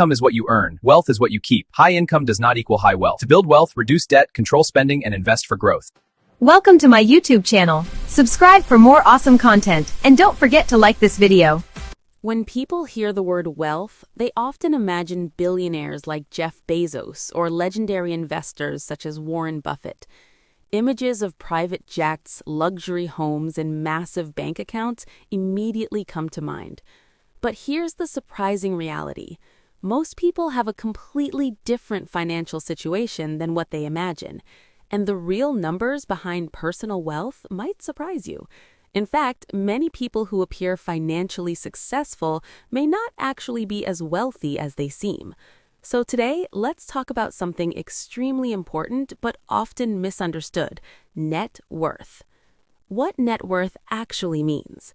Income is what you earn. Wealth is what you keep. High income does not equal high wealth. To build wealth, reduce debt, control spending, and invest for growth. Welcome to my YouTube channel. Subscribe for more awesome content, and don't forget to like this video. When people hear the word wealth, they often imagine billionaires like Jeff Bezos or legendary investors such as Warren Buffett. Images of private jets, luxury homes, and massive bank accounts immediately come to mind. But here's the surprising reality. Most people have a completely different financial situation than what they imagine, and the real numbers behind personal wealth might surprise you. In fact, many people who appear financially successful may not actually be as wealthy as they seem. So today, let's talk about something extremely important but often misunderstood: net worth. What net worth actually means.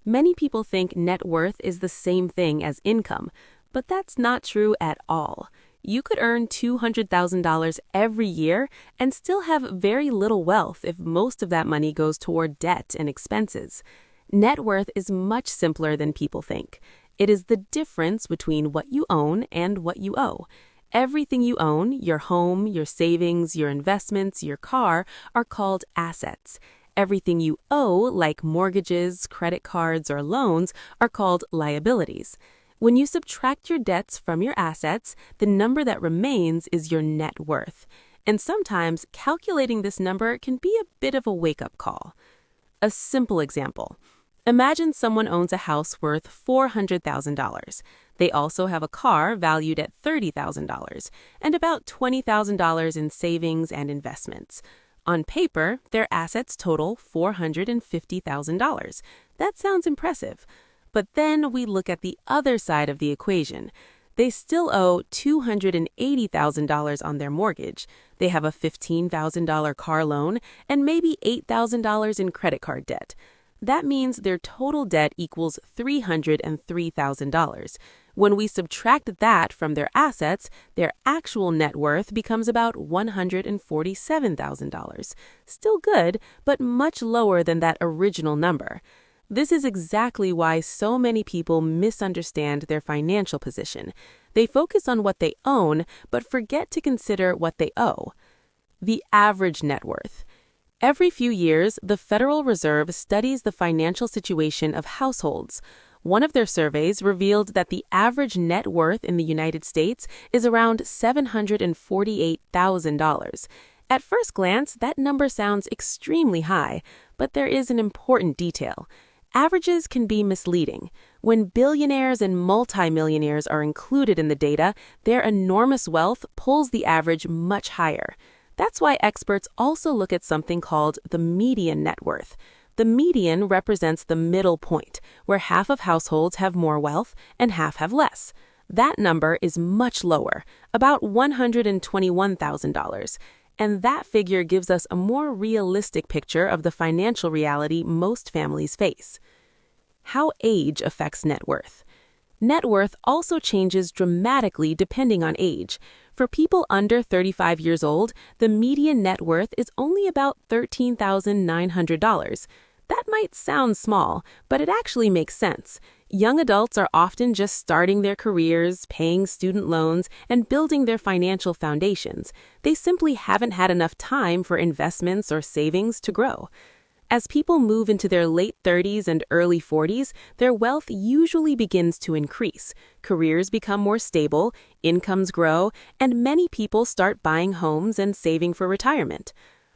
Many people think net worth is the same thing as income, but that's not true at all. You could earn $200,000 every year and still have very little wealth if most of that money goes toward debt and expenses. Net worth is much simpler than people think. It is the difference between what you own and what you owe. Everything you own, your home, your savings, your investments, your car, are called assets. Everything you owe, like mortgages, credit cards, or loans, are called liabilities. When you subtract your debts from your assets, the number that remains is your net worth. And sometimes calculating this number can be a bit of a wake-up call. A simple example. Imagine someone owns a house worth $400,000. They also have a car valued at $30,000 and about $20,000 in savings and investments. On paper, their assets total $450,000. That sounds impressive. But then we look at the other side of the equation. They still owe $280,000 on their mortgage. They have a $15,000 car loan and maybe $8,000 in credit card debt. That means their total debt equals $303,000. When we subtract that from their assets, their actual net worth becomes about $147,000. Still good, but much lower than that original number. This is exactly why so many people misunderstand their financial position. They focus on what they own, but forget to consider what they owe. The average net worth. Every few years, the Federal Reserve studies the financial situation of households. One of their surveys revealed that the average net worth in the United States is around $748,000. At first glance, that number sounds extremely high, but there is an important detail. Averages can be misleading. When billionaires and multimillionaires are included in the data, their enormous wealth pulls the average much higher. That's why experts also look at something called the median net worth. The median represents the middle point, where half of households have more wealth and half have less. That number is much lower, about $121,000. And that figure gives us a more realistic picture of the financial reality most families face. How age affects net worth. Net worth also changes dramatically depending on age. For people under 35 years old, the median net worth is only about $13,900. That might sound small, but it actually makes sense. Young adults are often just starting their careers, paying student loans, and building their financial foundations. They simply haven't had enough time for investments or savings to grow. As people move into their late 30s and early 40s, their wealth usually begins to increase. Careers become more stable, incomes grow, and many people start buying homes and saving for retirement.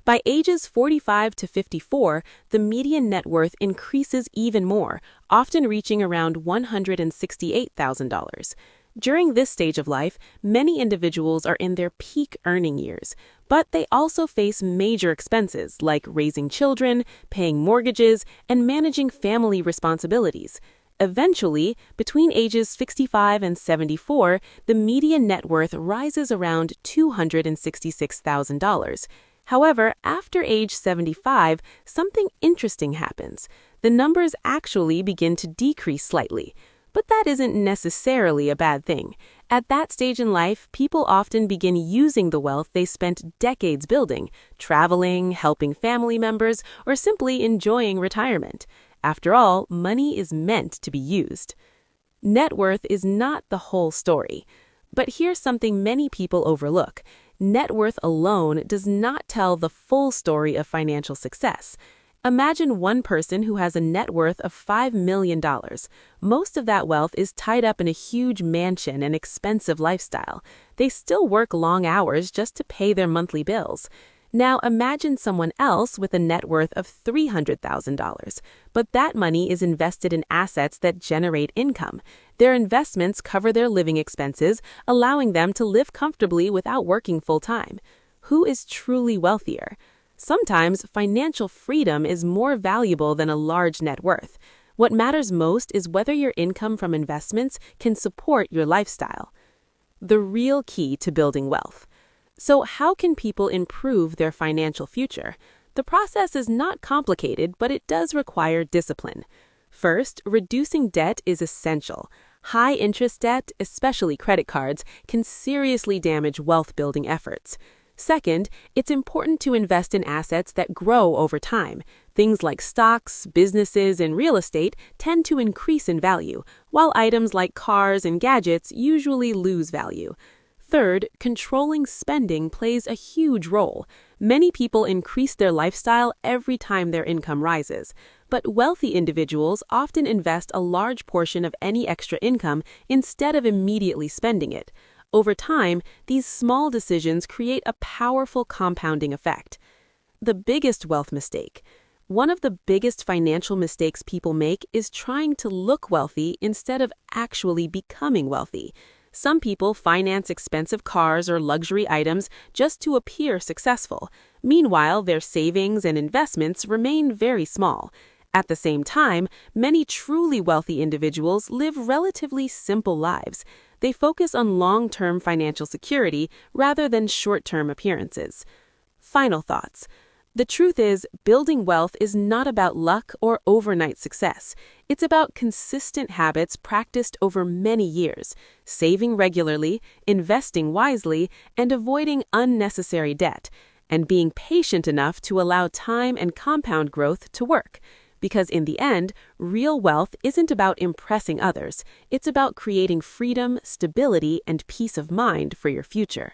By ages 45 to 54, the median net worth increases even more, often reaching around $168,000. During this stage of life, many individuals are in their peak earning years, but they also face major expenses like raising children, paying mortgages, and managing family responsibilities. Eventually, between ages 65 and 74, the median net worth rises around $266,000. However, after age 75, something interesting happens. The numbers actually begin to decrease slightly. But that isn't necessarily a bad thing. At that stage in life, people often begin using the wealth they spent decades building, traveling, helping family members, or simply enjoying retirement. After all, money is meant to be used. Net worth is not the whole story. But here's something many people overlook. Net worth alone does not tell the full story of financial success. Imagine one person who has a net worth of $5 million. Most of that wealth is tied up in a huge mansion and expensive lifestyle. They still work long hours just to pay their monthly bills. Now imagine someone else with a net worth of $300,000, but that money is invested in assets that generate income. Their investments cover their living expenses, allowing them to live comfortably without working full-time. Who is truly wealthier? Sometimes financial freedom is more valuable than a large net worth. What matters most is whether your income from investments can support your lifestyle. The real key to building wealth. So how can people improve their financial future? The process is not complicated, but it does require discipline. First, reducing debt is essential. High-interest debt, especially credit cards, can seriously damage wealth-building efforts. Second, it's important to invest in assets that grow over time. Things like stocks, businesses, and real estate tend to increase in value, while items like cars and gadgets usually lose value. Third, controlling spending plays a huge role. Many people increase their lifestyle every time their income rises, but wealthy individuals often invest a large portion of any extra income instead of immediately spending it. Over time, these small decisions create a powerful compounding effect. The biggest wealth mistake. One of the biggest financial mistakes people make is trying to look wealthy instead of actually becoming wealthy. Some people finance expensive cars or luxury items just to appear successful. Meanwhile, their savings and investments remain very small. At the same time, many truly wealthy individuals live relatively simple lives. They focus on long-term financial security rather than short-term appearances. Final thoughts. The truth is, building wealth is not about luck or overnight success. It's about consistent habits practiced over many years, saving regularly, investing wisely, and avoiding unnecessary debt, and being patient enough to allow time and compound growth to work. Because in the end, real wealth isn't about impressing others. It's about creating freedom, stability, and peace of mind for your future.